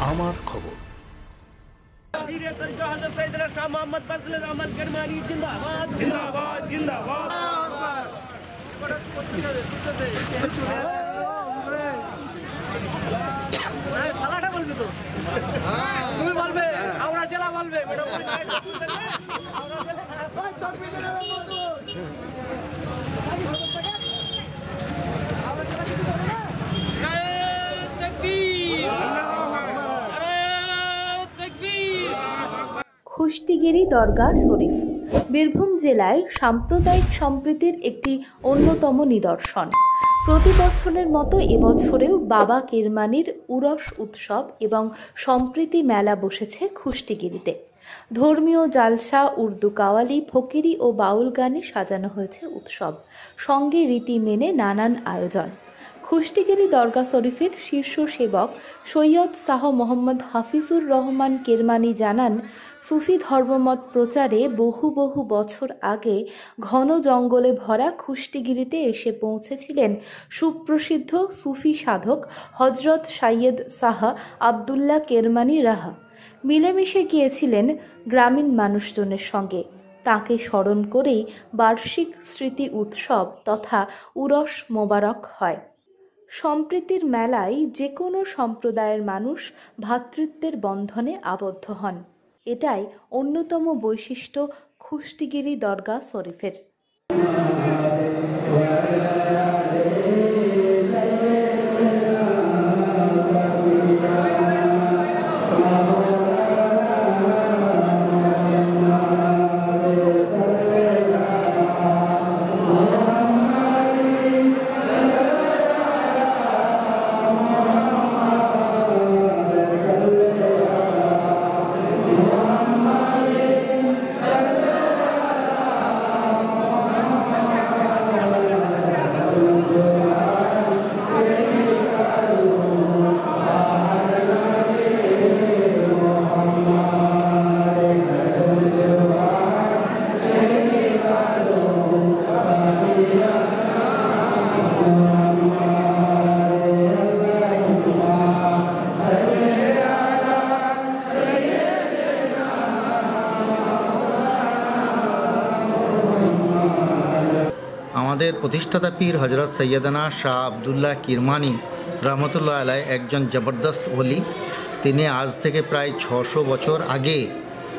আমার খবর। বলবি তো তুমি বলবে আমরা জেলা বলবে খুষ্টিগিরি দরগা শরীফ বীরভূম জেলায় সাম্প্রদায়িক সম্প্রীতির একটি অন্যতম নিদর্শন। প্রতি বছরের মতো এবছরেও বাবা কেরমানির উরস উৎসব এবং সম্প্রীতি মেলা বসেছে খুষ্টিগিরিতে। ধর্মীয় জালসা, উর্দু কাওয়ালি, ফকিরি ও বাউল গানে সাজানো হয়েছে উৎসব, সঙ্গে রীতি মেনে নানান আয়োজন। খুষ্টিগিরি দরগা শরীফের শীর্ষ সেবক সৈয়দ শাহ মোহাম্মদ হাফিজুর রহমান কেরমানি জানান, সুফি ধর্মমত প্রচারে বহু বহু বছর আগে ঘন জঙ্গলে ভরা খুষ্টিগিরিতে এসে পৌঁছেছিলেন সুপ্রসিদ্ধ সুফি সাধক হজরত সাইয়েদ শাহ আবদুল্লাহ কেরমানি রাহা। মিলেমিশে গিয়েছিলেন গ্রামীণ মানুষজনের সঙ্গে। তাকে স্মরণ করেই বার্ষিক স্মৃতি উৎসব তথা উরস মোবারক হয়। সম্প্রীতির মেলায় যে কোনো সম্প্রদায়ের মানুষ ভ্রাতৃত্বের বন্ধনে আবদ্ধ হন। এটাই অন্যতম বৈশিষ্ট্য খুষ্টিগিরি দরগা শরীফের। আমাদের প্রতিষ্ঠাতা পীর হজরত সৈয়দনা শাহ আবদুল্লাহ কিরমানি রহমতুল্লাহ আলাই একজন জবরদস্ত ওলি। তিনি আজ থেকে প্রায় 600 বছর আগে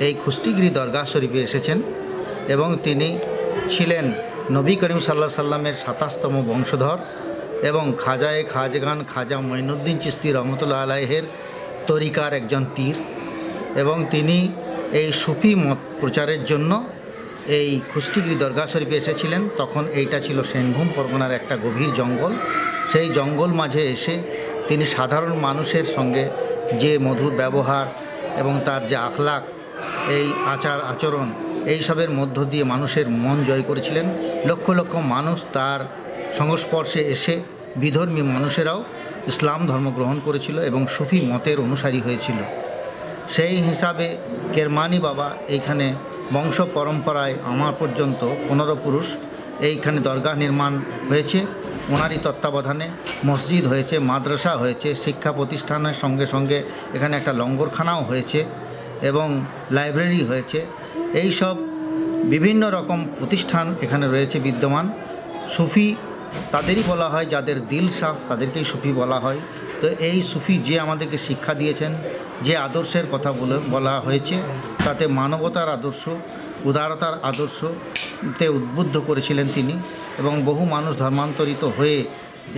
এই খুষ্টিগিরি দরগা শরীফে এসেছেন এবং তিনি ছিলেন নবী করিম সাল্লাল্লাহু আলাইহি সাল্লামের 27তম বংশধর এবং খাজাগান খাজা মঈনুদ্দিন চিশতি রহমতুল্লাহ আলাইহের তরিকার একজন পীর এবং তিনি এই সুফি মত প্রচারের জন্য এই খুষ্টিগিরি দরগা শরীফে এসেছিলেন। তখন এইটা ছিল সেনভূম পরগনার একটা গভীর জঙ্গল। সেই জঙ্গল মাঝে এসে তিনি সাধারণ মানুষের সঙ্গে যে মধুর ব্যবহার এবং তার যে আখলাক, এই আচার আচরণ, এইসবের মধ্য দিয়ে মানুষের মন জয় করেছিলেন। লক্ষ লক্ষ মানুষ তার সংস্পর্শে এসে বিধর্মী মানুষেরাও ইসলাম ধর্ম গ্রহণ করেছিল এবং সুফি মতের অনুসারী হয়েছিল। সেই হিসাবে কেরমানি বাবা এইখানে বংশ পরম্পরায় আমার পর্যন্ত 15 পুরুষ এইখানে দরগা নির্মাণ হয়েছে। ওনারই তত্ত্বাবধানে মসজিদ হয়েছে, মাদ্রাসা হয়েছে, শিক্ষা প্রতিষ্ঠানের সঙ্গে সঙ্গে এখানে একটা লঙ্গরখানাও হয়েছে এবং লাইব্রেরি হয়েছে। এই সব বিভিন্ন রকম প্রতিষ্ঠান এখানে রয়েছে বিদ্যমান। সুফি তাদেরই বলা হয়, যাদের দিল সাফ তাদেরকেই সুফি বলা হয়। তো এই সুফি যে আমাদেরকে শিক্ষা দিয়েছেন, যে আদর্শের কথা বলা হয়েছে, তাতে মানবতার আদর্শ, উদারতার আদর্শতে উদ্বুদ্ধ করেছিলেন তিনি এবং বহু মানুষ ধর্মান্তরিত হয়ে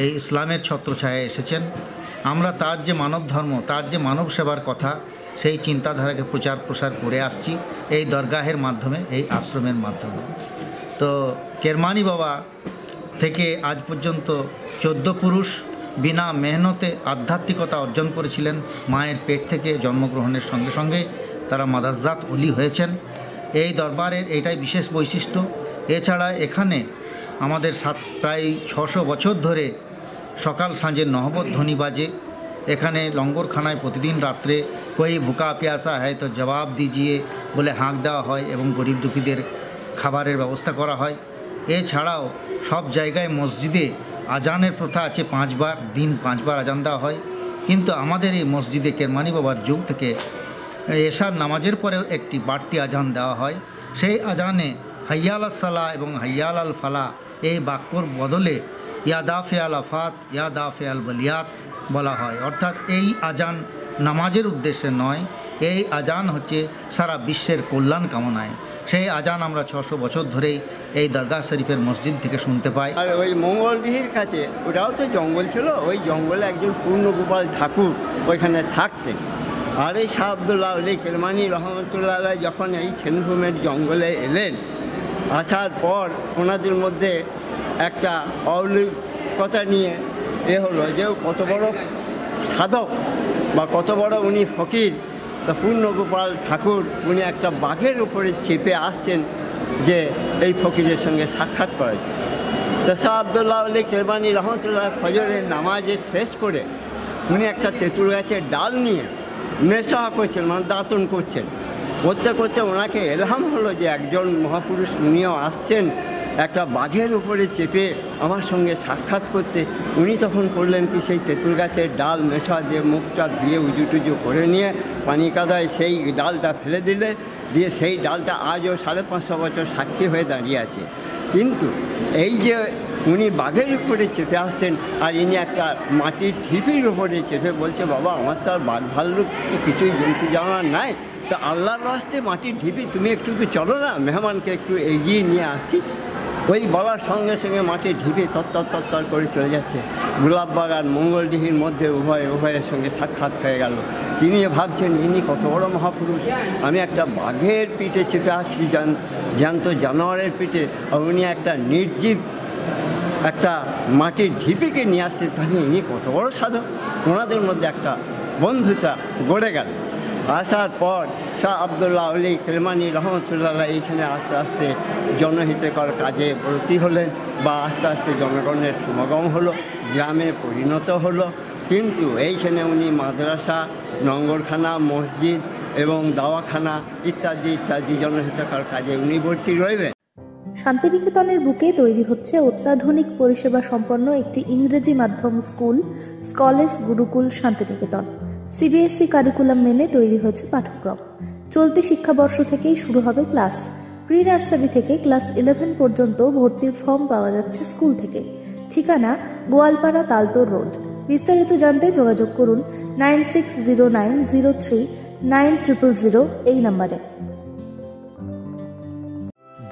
এই ইসলামের ছত্রছায়ায় এসেছেন। আমরা তার যে মানব ধর্ম, তার যে মানব সেবার কথা, সেই চিন্তাধারাকে প্রচার প্রসার করে আসছি এই দরগাহের মাধ্যমে, এই আশ্রমের মাধ্যমে। তো কেরমানি বাবা থেকে আজ পর্যন্ত 14 পুরুষ বিনা মেহনতে আধ্যাত্মিকতা অর্জন করেছিলেন। মায়ের পেট থেকে জন্মগ্রহণের সঙ্গে সঙ্গে তারা মাদাজ্জাত ওলি হয়েছেন। এই দরবারের এটাই বিশেষ বৈশিষ্ট্য। এছাড়া এখানে আমাদের প্রায় 600 বছর ধরে সকাল সাঁঝের নহবত ধ্বনি বাজে। এখানে লঙ্গরখানায় প্রতিদিন রাত্রে কোই ভুকা প্যাসা হয় তো জবাব দিজিয়ে বলে হাঁক দেওয়া হয় এবং গরিব দুঃখীদের খাবারের ব্যবস্থা করা হয়। এছাড়াও সব জায়গায় মসজিদে আজানের প্রথা আছে, 5 বার দিন 5 বার আজান দেওয়া হয়। কিন্তু আমাদের এই মসজিদে কেরমানি বাবার যুগ থেকে এশার নামাজের পরেও একটি বাড়তি আজান দেওয়া হয়। সেই আজানে হাইয়াল সালা এবং হাইয়াল আল ফালা এই বাক্যর বদলে ইয়া দাফে আল আফাত ইয়া দাফে আল বলিয়াত বলা হয়। অর্থাৎ এই আজান নামাজের উদ্দেশ্যে নয়, এই আজান হচ্ছে সারা বিশ্বের কল্যাণ কামনায়। সেই আজান আমরা 600 বছর ধরেই এই দরগাহ শরীফের মসজিদ থেকে শুনতে পাই। আর ওই মঙ্গলডিহির কাছে ওটাও তো জঙ্গল ছিল, ওই জঙ্গলে একজন পূর্ণগোপাল ঠাকুর ওইখানে থাকতেন। আর এই শাহ আব্দুল্লাহ আলী কেরমানি রহমতুল্লাহ আলাইহ যখন এই সেনভূমের জঙ্গলে এলেন, আসার পর ওনাদের মধ্যে একটা অলৌকিকতা নিয়ে হলো যে কত বড় সাধক বা কত বড় উনি ফকির। তা পূর্ণগোপাল ঠাকুর উনি একটা বাঘের উপরে চেপে আসছেন যে এই ফকিরের সঙ্গে সাক্ষাৎ করার জন্য। তা শাহ আব্দুল্লাহ আলী কেরমানি রহমতুল্লাহ ফজরের নামাজে শেষ করে উনি একটা তেঁতুল গাছের ডাল নিয়ে নেশা করছেন, মানে দাঁতন করছেন। করতে করতে ওনাকে এলহাম হলো যে একজন মহাপুরুষ উনিও আসছেন একটা বাঘের উপরে চেপে আমার সঙ্গে সাক্ষাৎ করতে। উনি তখন করলেন কি, সেই তেঁতুল গাছের ডাল মেশা দিয়ে মুখটা ধুয়ে উজু টুজু করে নিয়ে পানি কাদায় সেই ডালটা ফেলে দিয়ে সেই ডালটা আজও 550 বছর সাক্ষী হয়ে দাঁড়িয়ে আছে। কিন্তু এই যে উনি বাঘের উপরে চেপে আসছেন আর ইনি একটা মাটির ঢিপির উপরে চেপে বলছে, বাবা আমার তো আর বাঘ ভাল্লুক তো কিছুই জন্তু জানার নাই, তো আল্লাহর রাস্তে মাটির ঢিপি তুমি একটু চলো না, মেহমানকে একটু এগিয়ে নিয়ে আসি। ওই বলার সঙ্গে সঙ্গে মাটির ঢিপি তত্তর করে চলে যাচ্ছে। গোলাপবাগ আর মঙ্গলডিহির মধ্যে উভয়ের সঙ্গে সাক্ষাৎ হয়ে গেল। তিনি ভাবছেন ইনি কত বড় মহাপুরুষ, আমি একটা বাঘের পিঠে চেপে আসছি, জ্যান্ত জানোয়ারের পিঠে, আর উনি একটা নির্জীব একটা মাটির ঢিপিকে নিয়ে আসছে, তাহলে ইনি কত বড় সাধক। ওনাদের মধ্যে একটা বন্ধুতা গড়ে গেল। আসার পর শাহ আব্দুল্লাহ আলী কেরমানি রহমতুল্লাহ এইখানে আস্তে আস্তে জনহিতকর কাজে ব্রতী হলেন, বা আস্তে আস্তে জনগণের সমাগম হলো, গ্রামে পরিণত হলো। কিন্তু এইখানে উনি মাদ্রাসা, নঙ্গরখানা, মসজিদ এবং দাওয়াখানা ইত্যাদি জনহিতকর কাজে উনি ভর্তি রইলেন। শান্তিনিকেতনের বুকে তৈরি হচ্ছে অত্যাধুনিক পরিষেবা সম্পন্ন একটি ইংরেজি মাধ্যম স্কুল, স্কলেজ গুরুকুল শান্তিনিকেতন। সিবিএসই কারিকুলাম মেনে তৈরি হয়েছে পাঠ্যক্রম। চলতি শিক্ষাবর্ষ থেকেই শুরু হবে ক্লাস। প্রি নার্সারি থেকে ক্লাস 11 পর্যন্ত ভর্তির ফর্ম পাওয়া যাচ্ছে স্কুল থেকে। ঠিকানা গোয়ালপাড়া তালতোর রোড। বিস্তারিত জানতে যোগাযোগ করুন 9609039000 এই নম্বরে।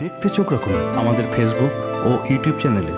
দেখতে চোখ রাখুন আমাদের ফেসবুক ও ইউটিউব চ্যানেলে।